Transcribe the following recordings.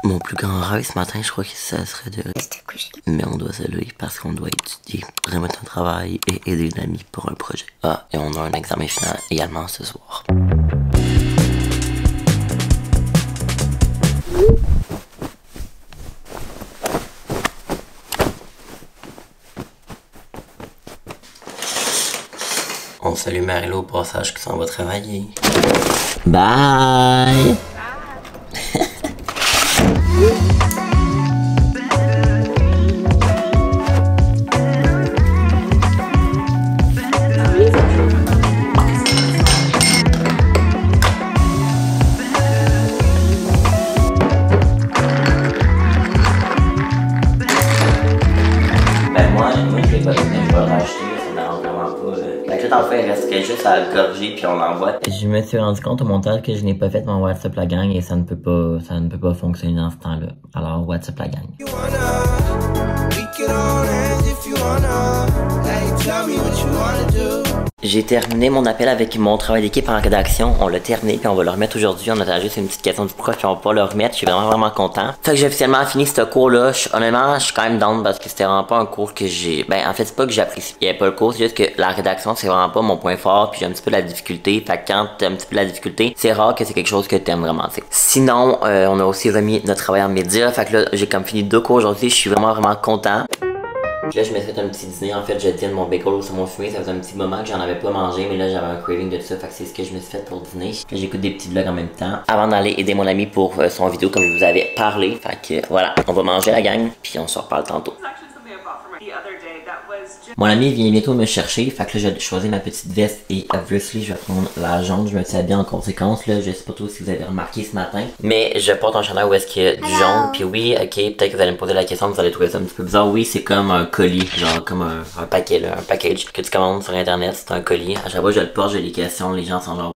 Mon plus grand rêve ce matin, je crois que ça serait de rester couché. Mais on doit se lever parce qu'on doit étudier, remettre un travail et aider une amie pour un projet. Ah, et on a un examen final également ce soir. On salue Marie-Lô au passage qui s'en va travailler. Bye! Je vais le racheter, ça me dérange vraiment pas. Fait que là, en fait, il resterait juste à le gorger puis on l'envoie. Je me suis rendu compte au montage que je n'ai pas fait mon WhatsApp la gang et ça ne peut pas fonctionner dans ce temps-là. Alors, WhatsApp la gang. J'ai terminé mon appel avec mon travail d'équipe en rédaction. On l'a terminé puis on va le remettre aujourd'hui. On a juste une petite question du prof puis on va pas le remettre. Je suis vraiment content. Fait que j'ai officiellement fini ce cours-là. Honnêtement, je suis quand même down parce que c'était vraiment pas un cours que j'ai... Ben, en fait, c'est pas que j'apprécie. Il y avait pas le cours, c'est juste que la rédaction, c'est vraiment pas mon point fort puis j'ai un petit peu de la difficulté. Fait que quand t'as un petit peu de la difficulté, c'est rare que c'est quelque chose que t'aimes vraiment, t'sais. Sinon, on a aussi remis notre travail en médias. Fait que là, j'ai comme fini 2 cours aujourd'hui. Je suis vraiment content. Puis là, je me suis fait un petit dîner. En fait, je tiens mon bacon au saumon fumé. Ça faisait un petit moment que j'en avais pas mangé, mais là, j'avais un craving de tout ça. Fait que c'est ce que je me suis fait pour dîner. Là, j'écoute des petits vlogs en même temps. Avant d'aller aider mon ami pour son vidéo, comme je vous avais parlé. Fait que voilà, on va manger la gang, puis on se reparle tantôt. Mon ami vient bientôt me chercher, fait que là j'ai choisi ma petite veste et obviously je vais prendre la jaune, je me suis habillé en conséquence là, je sais pas trop si vous avez remarqué ce matin. Mais je porte un chandail où est-ce qu'il y a du jaune, puis oui, ok, peut-être que vous allez me poser la question, vous allez trouver ça un petit peu bizarre, oui c'est comme un colis, genre comme un paquet là, un package que tu commandes sur internet, c'est un colis, à chaque fois que je le porte j'ai des questions, les gens sont genre...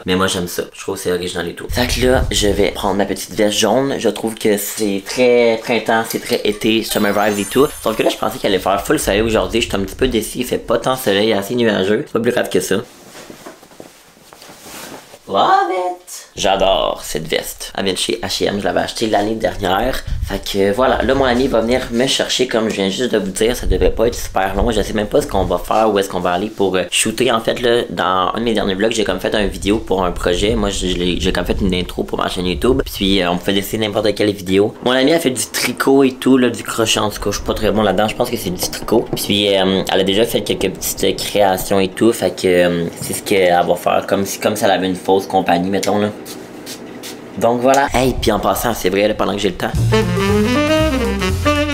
Mais moi j'aime ça, je trouve que c'est original et tout. Fait que là, je vais prendre ma petite veste jaune. Je trouve que c'est très printemps, c'est très été, summer vibes et tout. Sauf que là, je pensais qu'il allait faire full soleil aujourd'hui. Je suis un petit peu déçu, il fait pas tant soleil, assez nuageux. C'est pas plus grave que ça. Love it! J'adore cette veste. Elle vient de chez H&M, je l'avais achetée l'année dernière. Fait que voilà, là mon ami va venir me chercher comme je viens juste de vous dire, ça devrait pas être super long. Je sais même pas ce qu'on va faire, où est-ce qu'on va aller pour shooter. En fait là, dans un de mes derniers vlogs, j'ai comme fait une vidéo pour un projet. Moi j'ai comme fait une intro pour ma chaîne YouTube. Puis on peut laisser n'importe quelle vidéo. Mon ami a fait du tricot et tout, là, du crochet en tout cas, je suis pas très bon là-dedans, je pense que c'est du tricot. Puis elle a déjà fait quelques petites créations et tout. Fait que c'est ce qu'elle va faire, comme si elle avait une fausse compagnie, mettons là. Donc voilà. Hey, puis en passant, c'est vrai, là, pendant que j'ai le temps.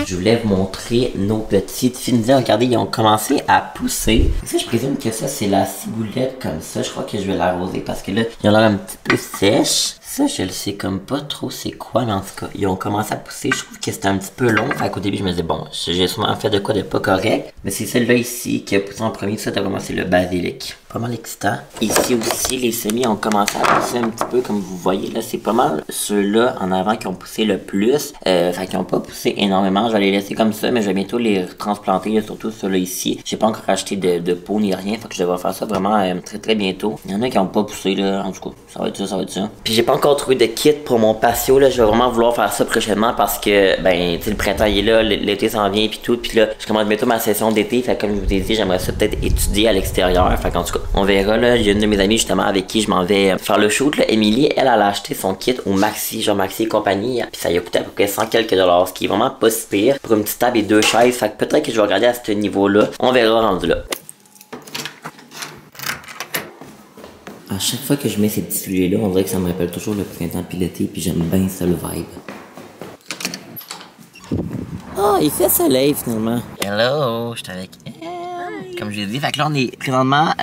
Je voulais vous montrer nos petites finissants. Regardez, ils ont commencé à pousser. Ça, je présume que ça, c'est la ciboulette comme ça. Je crois que je vais l'arroser parce que là, ils ont l'air un petit peu sèches. Ça, je le sais comme pas trop c'est quoi, mais en tout cas, ils ont commencé à pousser. Je trouve que c'était un petit peu long. Fait qu'au début, je me disais, bon, j'ai sûrement fait de quoi de pas correct. Mais c'est celle-là ici qui a poussé en premier. Ça, vraiment, c'est le basilic. Pas mal excitant. Ici aussi, les semis ont commencé à pousser un petit peu, comme vous voyez là. C'est pas mal ceux-là en avant qui ont poussé le plus. Fait qu'ils ont pas poussé énormément. Je vais les laisser comme ça, mais je vais bientôt les transplanter, là, surtout ceux-là ici. J'ai pas encore acheté de pot ni rien. Fait que je devrais faire ça vraiment très bientôt. Il y en a qui ont pas poussé là. En tout cas, ça va être ça. Puis j'ai pas encore trouvé de kit pour mon patio là. Je vais vraiment vouloir faire ça prochainement parce que ben tu sais le printemps il est là, l'été s'en vient puis tout. Puis là, je commence bientôt ma session d'été. Fait que comme je vous ai dit, j'aimerais ça peut-être étudier à l'extérieur. Fait qu'en tout cas, on verra là. J'ai une de mes amies justement avec qui je m'en vais faire le shoot là. Émilie, elle a acheté son kit au Maxi, genre Maxi et compagnie. Puis ça lui a coûté à peu près 100 quelques dollars, ce qui est vraiment pas si pire pour une petite table et 2 chaises. Fait que peut-être que je vais regarder à ce niveau-là. On verra rendu là. À chaque fois que je mets ces petits filets-là, on dirait que ça me rappelle toujours le printemps puis l'été, puis j'aime bien ça le vibe. Oh, il fait soleil finalement. Hello, je suis avec elle. Comme je l'ai dit, fait que là on est présentement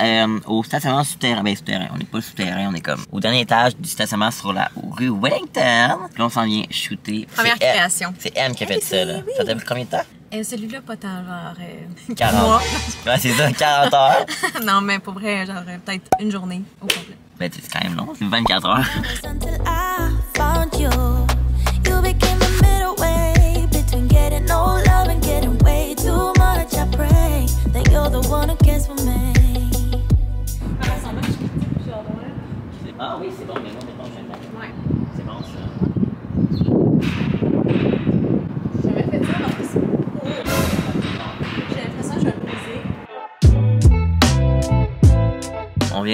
au stationnement souterrain. Ben souterrain, on n'est pas souterrain, on est comme au dernier étage du stationnement sur la rue Wellington. Puis là on s'en vient shooter. Première création. C'est M qui a fait ça là. Oui. Ça t'a pris combien de temps? Celui-là, pas tant, genre... 40. mois. Ouais, c'est ça, 40 heures. Non, mais pour vrai, genre peut-être une journée au complet. Ben, c'est quand même long, c'est 24 heures. Ah oui, c'est bon, mais moi, mettons, j'aime bien. Ouais. C'est bon, ça.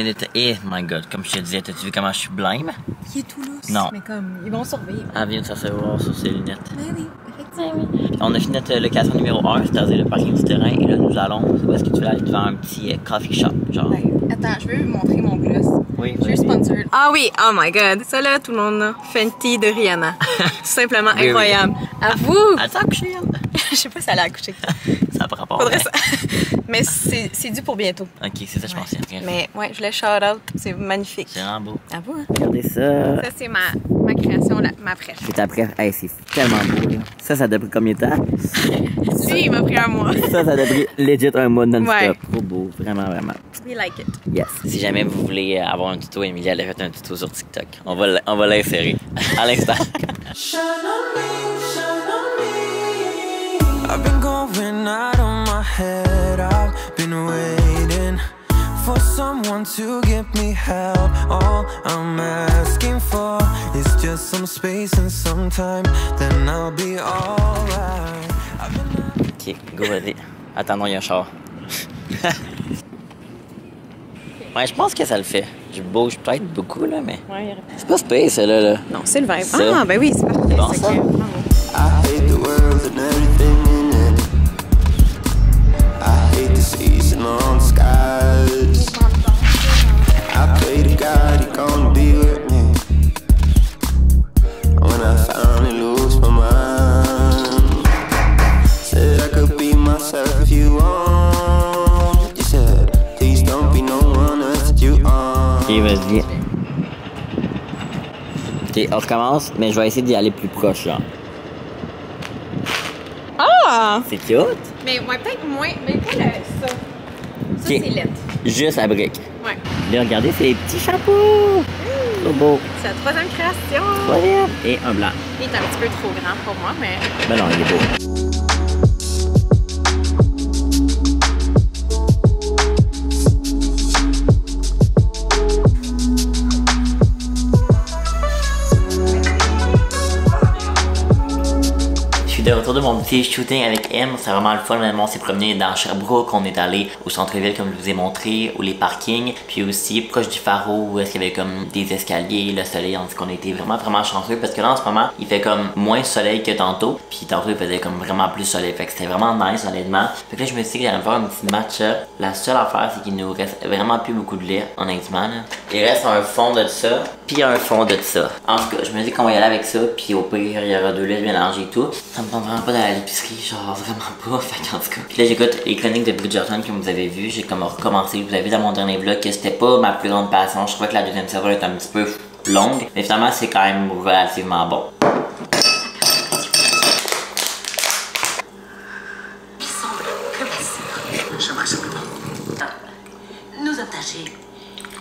vient de te... Eh, my God, comme je te disais, t'as-tu vu comment je suis blême? Il est tout lousse. Non. Mais comme, ils vont surveiller. Elle vient de s'asseoir sur ses lunettes. Mais oui, effectivement. On a fini notre location numéro 1, c'est-à-dire le parking du terrain, et là, nous allons... Où est-ce que tu vas aller devant un petit coffee shop, genre? Ouais. Attends, je veux vous montrer mon gloss. Oui, Je suis sponsored. Ah oui, oh my god. Ça là, tout le monde là. Fenty de Rihanna. Tout simplement Oui, incroyable. À vous! Elle s'est accouchée, elle. Je sais pas si elle a accouché. Ça n'a pas rapport. Faudrait ça. Mais c'est dû pour bientôt. Ok, c'est ça, je pensais. Mais ouais, je le shout out. C'est magnifique. C'est vraiment beau. À vous, hein? Regardez ça. Ça, c'est ma création, ma fraîche. C'est ta préf. Hey, c'est tellement beau, là. Ça t'a pris combien de temps? Lui, il m'a pris un mois. Ça t'a pris legit un mois non-stop. Ouais. Trop beau, vraiment, vraiment. We like it. Yes. Si jamais vous voulez avoir un tuto, Emilia, elle a fait un tuto sur TikTok. On va l'insérer à l'instant. I've been going out of my head. I've been waiting for someone to give me help. All I'm asking for is just some space and some time. Then I'll be alright. Ok, go, vas-y. Attends, non, il y a un char. Ouais, je pense que ça le fait. Je bouge peut-être beaucoup, là, mais... Ouais, c'est pas space, celle-là, là. non, c'est le vibe. Ça. Ah, ben oui, c'est parfait. Bon, C'est ça. que, bravo. I hate the world and everything in it. I hate the seasonal skies. I pray to God he gonna be with me when I finally lose my mind. Said I could be myself if you want. You said please don't be no one else that you are. Ok, vas-y. Ok, on recommence, mais je vais essayer d'y aller plus proche, là. Ah! C'est cute. Mais ouais, peut-être moins, mais pas ça. Ça, Ok. c'est lettre. Juste la brique. Ouais. Là, regardez, c'est les petits chapeaux. Trop beau. C'est la troisième création. Troisième. Et un blanc. Il est un petit peu trop grand pour moi, mais... Ben non, il est beau. De retour de mon petit shooting avec M, c'est vraiment le fun. On s'est promené dans Sherbrooke, on est allé au centre-ville comme je vous ai montré, ou les parkings, puis aussi proche du pharo où est-ce qu'il y avait comme des escaliers, le soleil, on dit qu'on était vraiment chanceux parce que là en ce moment il fait comme moins soleil que tantôt, puis tantôt il faisait comme vraiment plus soleil, fait que c'était vraiment nice honnêtement. Fait que là je me suis dit que j'allais me faire un petit match-up. La seule affaire c'est qu'il nous reste vraiment plus beaucoup de lait honnêtement là. Il reste un fond de ça, puis un fond de ça. En tout cas je me dis qu'on va y aller avec ça, puis au pire il y aura 2 laits mélangés et tout. Ça me tente vraiment pas d'aller à l'épicerie, genre vraiment pas, fait qu'en tout cas. Puis là j'écoute les chroniques de Bridgerton comme vous avez vu, j'ai comme recommencé, vous avez vu dans mon dernier vlog que c'était pas ma plus grande passion, je trouvais que la deuxième saison était un petit peu longue, mais finalement c'est quand même relativement bon. Il semble que J'aimerais simplement. nous attacher.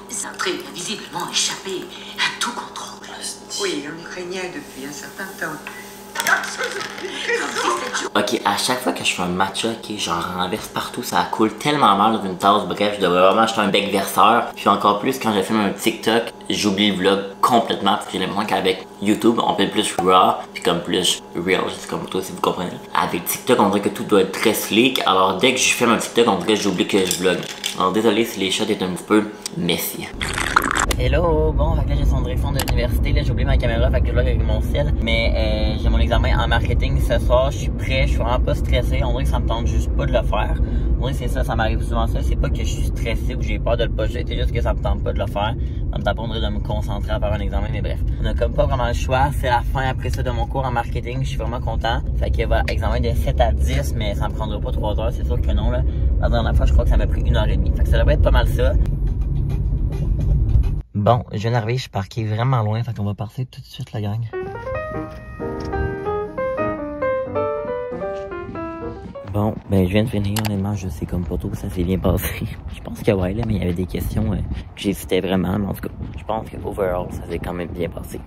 Ça a très visiblement échappé à tout contrôle. Oui, on y craignait depuis un certain temps. Ok, à chaque fois que je fais un matcha, ok, j'en renverse partout, ça coule tellement mal dans une tasse, bref, je devrais vraiment acheter un bec verseur. Puis encore plus, quand je filme un TikTok, j'oublie le vlog complètement, parce que j'ai l'impression qu'avec YouTube, on peut plus raw, puis comme plus real, c'est comme toi si vous comprenez. Avec TikTok, on dirait que tout doit être très sleek, alors dès que je filme un TikTok, on dirait que j'oublie que je vlog. Alors désolé si les shots est un petit peu messy. Hello, bon, fait que là j'ai son direction de l'université, là j'ai oublié ma caméra, fait que je vlog avec mon ciel. Mais j'ai mon examen en marketing ce soir, je suis prêt, je suis vraiment pas stressé, on dirait que ça me tente juste pas de le faire. On dirait que c'est ça, ça m'arrive souvent ça, c'est pas que je suis stressé ou que j'ai peur de le poser, c'est juste que ça me tente pas de le faire. Ça me tente pas on dirait de me concentrer à faire un examen, mais bref. On a comme pas vraiment le choix, c'est la fin après ça de mon cours en marketing, je suis vraiment content. Fait que voilà, examen de 7 à 10, mais ça me prendra pas 3 heures, c'est sûr que non là. La dernière fois, je crois que ça m'a pris 1h30, fait que ça devrait être pas mal ça. Bon, je viens d'arriver, je suis parqué vraiment loin, fait qu'on va partir tout de suite la gang. Bon, ben je viens de finir, honnêtement, je sais comme pas trop ça s'est bien passé. Je pense que ouais, là, mais il y avait des questions que j'hésitais vraiment, mais en tout cas, je pense que overall, ça s'est quand même bien passé.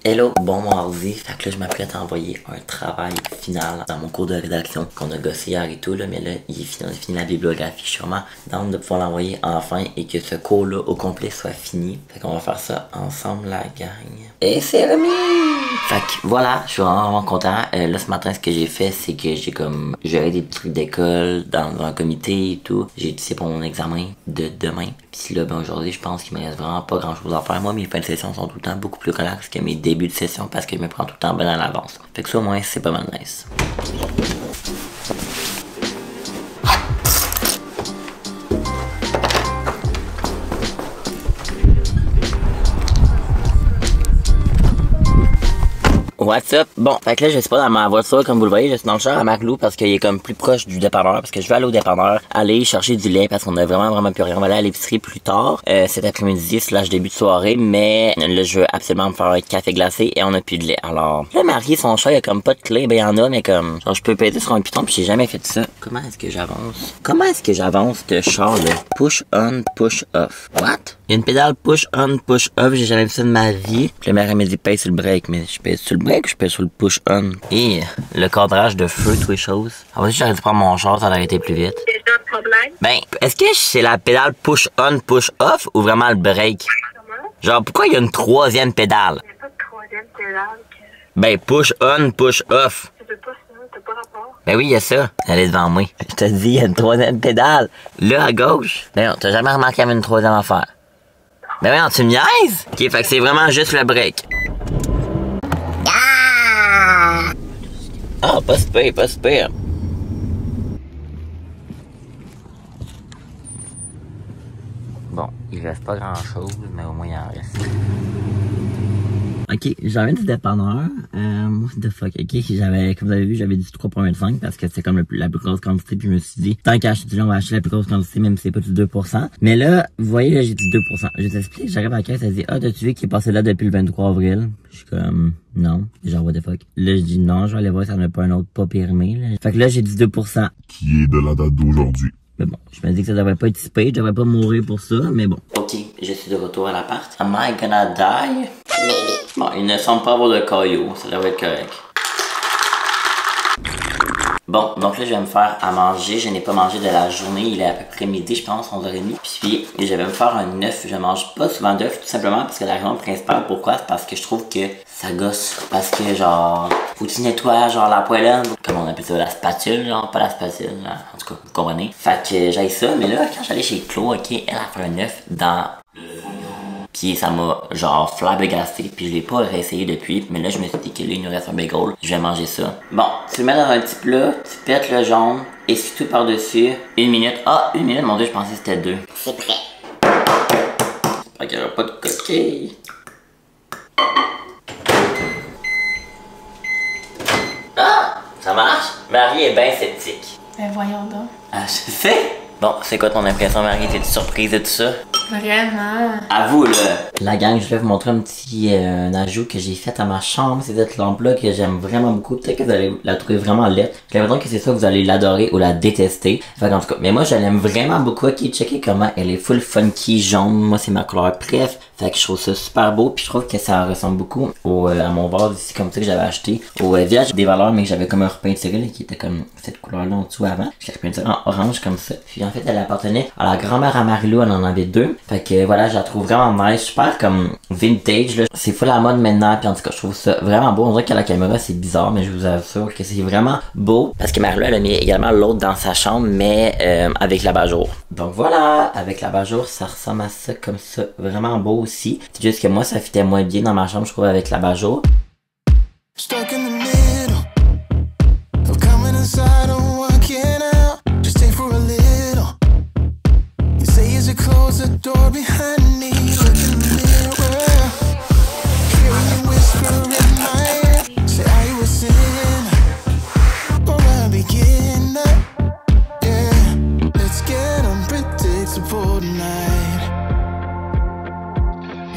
Hello, bon mardi. réalisé. Fait que là, je m'apprête à envoyer un travail final dans mon cours de rédaction qu'on a gossé hier et tout, là, mais là, il est fini, on a fini la bibliographie. Je suis vraiment down de pouvoir l'envoyer enfin et que ce cours-là au complet soit fini. Fait qu'on va faire ça ensemble, la gang. Et c'est remis! Fait que voilà, je suis vraiment content. Là, ce matin, ce que j'ai fait, c'est que j'ai comme géré des petits trucs d'école dans un comité et tout. J'ai étudié pour mon examen de demain. Puis là, ben aujourd'hui, je pense qu'il me reste vraiment pas grand chose à faire. Moi, mes fins de session sont tout le temps beaucoup plus relax que mes débuts de session parce que je me prends tout le temps bien à l'avance. Fait que ça, au moins, c'est pas mal nice. What's up? Bon, fait que là, je suis pas dans ma voiture comme vous le voyez, je suis dans le char à Maclou parce qu'il est comme plus proche du dépanneur, parce que je vais aller au dépanneur, aller chercher du lait parce qu'on a vraiment plus rien. On va aller à l'épicerie plus tard, cet après-midi / début de soirée, mais là, je veux absolument me faire un café glacé et on a plus de lait. Alors, là, Marie, son chat, il a comme pas de clé, ben il y en a, mais comme, genre, je peux péter sur un piton puis j'ai jamais fait ça. Comment est-ce que j'avance? Comment est-ce que j'avance de char, là? Push on, push off. What? Il y a une pédale push on, push off, j'ai jamais vu ça de ma vie. Puis le maire me dit pèse sur le break, mais je pèse sur le break ou je pèse sur le push on? Et le cadrage de feu, toutes les choses. Ah oui, j'aurais dû prendre mon char, ça aurait été plus vite. C'est ça le problème? Ben, est-ce que c'est la pédale push on, push off ou vraiment le break? Comment? Genre, pourquoi il y a une troisième pédale? Il n'y a pas de troisième pédale que... Ben, push on, push off. Tu veux pas ça? T'as pas rapport? Ben oui, il y a ça. Elle est devant moi. Je te dis, il y a une troisième pédale. Là, à gauche. Ben non, t'as jamais remarqué qu'il y avait une troisième affaire. Ben oui, non, tu me niaises? Ok, fait que c'est vraiment juste le break. Ah, pas super, pas super. Bon, il reste pas grand chose, mais au moins il en reste. Ok, j'avais du dépanneur. What the fuck? Ok, j'avais, comme vous avez vu, j'avais dit 3,25 parce que c'est comme la plus grosse quantité. Puis je me suis dit, tant qu'à acheter du lait, on va acheter la plus grosse quantité, même si c'est pas du 2%. Mais là, vous voyez, là, j'ai dit 2%. Je t'explique, j'arrive à la caisse, elle dit, ah, t'as-tu vu qu'il est passé là depuis le 23 avril? Je suis comme, non. Genre, what the fuck? Là, je dis non, je vais aller voir si y'en a pas un autre pas périmé, là. Fait que là, j'ai dit 2%. Qui est de la date d'aujourd'hui. Mais bon, je me dis que ça devrait pas être typé, je devrais pas mourir pour ça, mais bon. Ok, je suis de retour à l'appart. Am I gonna die? Maybe. Bon, il ne semble pas avoir de cailloux, ça devrait être correct. Bon, donc là, je vais me faire à manger. Je n'ai pas mangé de la journée. Il est à peu près midi, je pense, 11h30. Puis, je vais me faire un œuf. Je mange pas souvent d'œufs, tout simplement, parce que la raison principale, pourquoi? C'est parce que je trouve que ça gosse. Parce que, genre, faut que tu nettoies, genre, la poêle, comme on appelle ça, la spatule, genre, pas la spatule, là. En tout cas, vous comprenez. Fait que j'aille ça, mais là, quand j'allais chez Chloé, ok, elle a fait un œuf dans puis ça m'a genre flabbergasté, puis je l'ai pas réessayé depuis, mais là je me suis dit que là il nous reste un bagel, je vais manger ça. Bon, tu le mets dans un petit plat, tu pètes le jaune, essuie tout par-dessus, 1 minute. Ah, 1 minute, mon dieu, je pensais que c'était 2. C'est prêt. Fait qu'il y aura pas de coquille. Ah, ça marche? Marie est bien sceptique. Ben voyons donc. Ah, je sais. Bon, c'est quoi ton impression, Marie? T'es surprise de tout ça? Vraiment? À vous, là! La gang, je vais vous montrer un petit ajout que j'ai fait à ma chambre. C'est cette lampe-là que j'aime vraiment beaucoup. Peut-être que vous allez la trouver vraiment laide. J'ai l'impression que c'est ça que vous allez l'adorer ou la détester. Fait qu'en tout cas, mais moi, je l'aime vraiment beaucoup. Ok, checkez comment elle est full funky jaune. Moi, c'est ma couleur préf. Fait que je trouve ça super beau. Puis je trouve que ça ressemble beaucoup à mon vase ici, comme ça que j'avais acheté. Au Village des Valeurs, mais que j'avais comme un repeinturé là, qui était comme cette couleur-là en dessous avant. Je l'ai repeinturé en orange comme ça. Puis en fait, elle appartenait à la grand-mère à Marilou. Elle en avait 2. Fait que voilà, je la trouve vraiment nice, super comme vintage là. C'est full à la mode maintenant, puis en tout cas, je trouve ça vraiment beau. On dirait qu'à la caméra c'est bizarre, mais je vous assure que c'est vraiment beau. Parce que Marilou, elle a mis également l'autre dans sa chambre, mais avec l'abat-jour. Donc voilà, avec l'abat-jour, ça ressemble à ça comme ça, vraiment beau aussi. C'est juste que moi, ça fitait moins bien dans ma chambre, je trouve, avec l'abat-jour. Stuck in the middle of coming inside and walking out. Just stay for a little. You say as you close the door behind me, look in the mirror. Hearing you whisper in my ear, say I was in, or I begin. Yeah, let's get unpredictable tonight.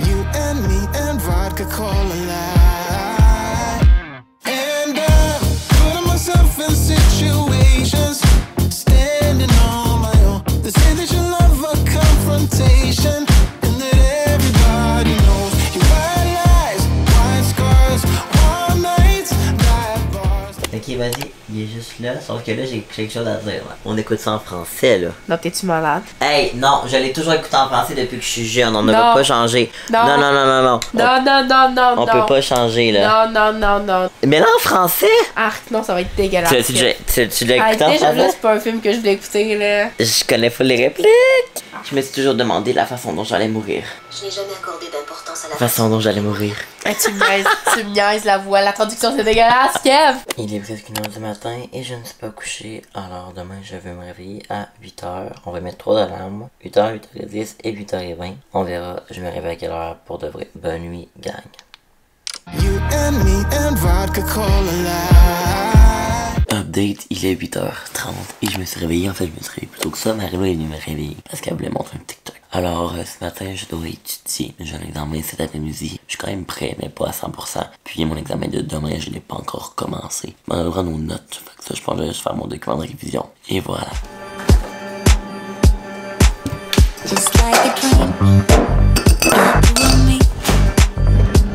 You and me and vodka, call a lie. juste là, sauf que là, j'ai quelque chose à dire. Là. On écoute ça en français, là. Non, t'es-tu malade? Hey, non, je l'ai toujours écouté en français depuis que je suis jeune. On ne va pas changer. Non. Non. Non. On peut pas changer, là. Non. Mais là, en français? Arc, non, ça va être dégueulasse. Tu l'as écouté en déjà, français? là, c'est pas un film que je voulais écouter, là. Je connais pas les répliques. Je me suis toujours demandé la façon dont j'allais mourir. Je n'ai jamais accordé d'importance à la La façon dont j'allais mourir. Hey, tu me niaises la voix, la traduction c'est dégueulasse, Kev! Il est presque 1h du matin et je ne suis pas couché. Alors demain, je vais me réveiller à 8h. On va mettre 3 alarmes. 8h, 8h10 et 8h20. On verra, je me réveille à quelle heure pour de vrai. Bonne nuit, gang. You and me and vodka cola. Update, il est 8h30 et je me suis réveillé. En fait, je me suis réveillé plus tôt que ça. Marie-Lou est venue me réveiller parce qu'elle voulait montrer un TikTok. Alors, ce matin, je dois étudier. J'ai un examen cet après-midi. Je suis quand même prêt, mais pas à 100%. Puis mon examen de demain, je l'ai pas encore commencé. On va prendre nos notes. Fait que ça, je pense que je vais juste faire mon document de révision. Et voilà. Just like a dream, you and me.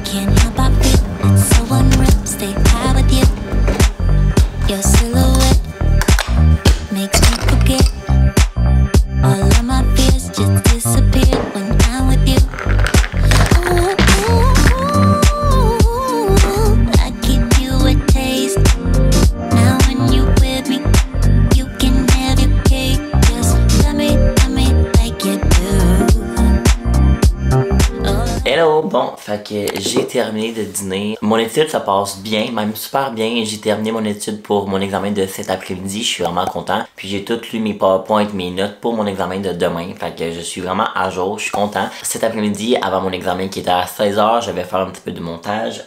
Can't help but feel it's so unreal. Stay high with you. Your silhouette makes me forget all of my fears. Just disappear when I'm with you. Ooh, I give you a taste. Now when you with me, you can have your cake. Just love me like you do. Hello! Bon, fait que j'ai terminé de dîner. Mon étude, ça passe bien, même super bien. J'ai terminé mon étude pour mon examen de cet après-midi. Je suis vraiment content. Puis j'ai tout lu mes PowerPoint, mes notes pour mon examen de demain. Fait que je suis vraiment à jour, je suis content. Cet après-midi, avant mon examen qui était à 16h, je vais faire un petit peu de montage.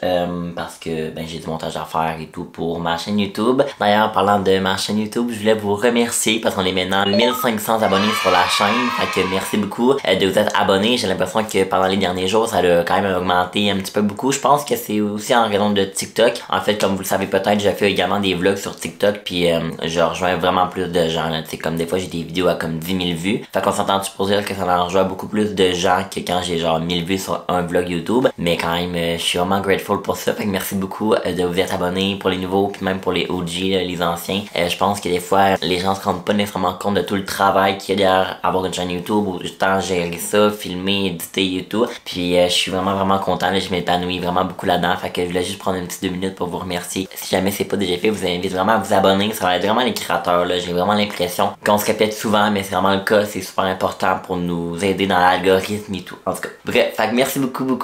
Parce que ben, j'ai du montage à faire et tout pour ma chaîne YouTube. D'ailleurs, parlant de ma chaîne YouTube, je voulais vous remercier parce qu'on est maintenant 1500 abonnés sur la chaîne. Fait que merci beaucoup de vous être abonnés. J'ai l'impression que pendant les derniers jours, ça a quand même augmenté un petit peu beaucoup. Je pense que c'est aussi en raison de TikTok. En fait, comme vous le savez peut-être, je fais également des vlogs sur TikTok. Puis je rejoins vraiment plus de gens. Tu sais, comme des fois, j'ai des vidéos à comme 10 000 vues. Fait qu'on s'entend-tu pour dire que ça en rejoint beaucoup plus de gens que quand j'ai genre 1000 vues sur un vlog YouTube. Mais quand même, je suis vraiment grateful pour ça. Fait que merci beaucoup de vous être abonnés pour les nouveaux. Puis même pour les OG, les anciens. Je pense que des fois, les gens se rendent pas nécessairement compte de tout le travail qu'il y a derrière avoir une chaîne YouTube. Ou du temps gérer ça, filmer, éditer et tout. Puis je suis vraiment content, là, je m'épanouis vraiment beaucoup là-dedans, fait que je voulais juste prendre une petite 2 minutes pour vous remercier. Si jamais c'est pas déjà fait, vous invite vraiment à vous abonner, ça va être vraiment les créateurs, là, j'ai vraiment l'impression qu'on se répète souvent, mais c'est vraiment le cas, c'est super important pour nous aider dans l'algorithme et tout, en tout cas. Bref, fait que merci beaucoup,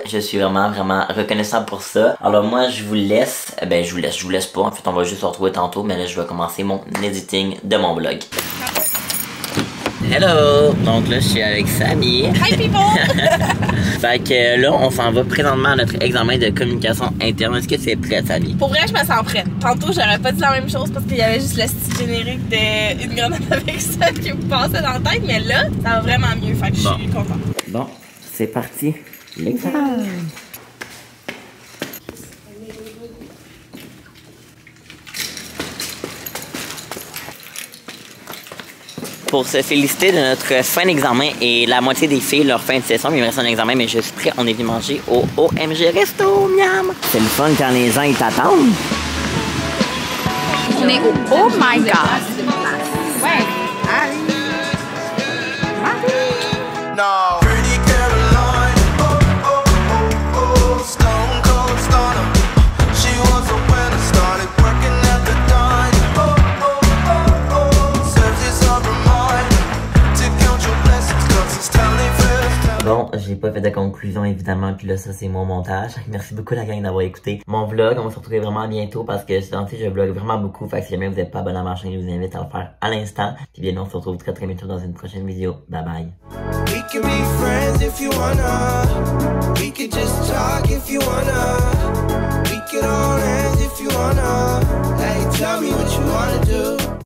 je suis vraiment reconnaissant pour ça. Alors moi, je vous laisse, je vous laisse pas, en fait, on va juste se retrouver tantôt, mais là, je vais commencer mon editing de mon vlog. Hello! Donc là, je suis avec Samy. Hi people! Fait que là, on s'en va présentement à notre examen de communication interne. Est-ce que tu es prête, Samy? Pour vrai, je me sens prête. Tantôt, j'aurais pas dit la même chose parce qu'il y avait juste le style générique d'une grenade avec ça qui me passait dans la tête, mais là, ça va vraiment mieux. Fait que je suis contente. Bon, c'est parti. L'examen. Pour se féliciter de notre fin d'examen et la moitié des filles, leur fin de session, il me reste un examen, mais je suis prêt. On est venu manger au OMG Resto, miam! C'est le fun quand les gens ils t'attendent. On est au Oh My God! Ouais! No. Pretty Caroline, stone cold stunner. She was a winner, started working at the dine. Serves this up reminder to count your blessings, 'cause it's telling first. Bon, j'ai pas fait de conclusion évidemment, puis là ça c'est mon montage. Merci beaucoup la gang d'avoir écouté mon vlog. On va se retrouver vraiment bientôt parce que je vlog vraiment beaucoup. Fait que si jamais vous n'êtes pas abonné à ma chaîne, je vous invite à le faire à l'instant. Puis bien on se retrouve très bientôt dans une prochaine vidéo. Bye bye. We can be friends if you wanna. We could just talk if you wanna. We could hold hands if you wanna. Hey, tell me what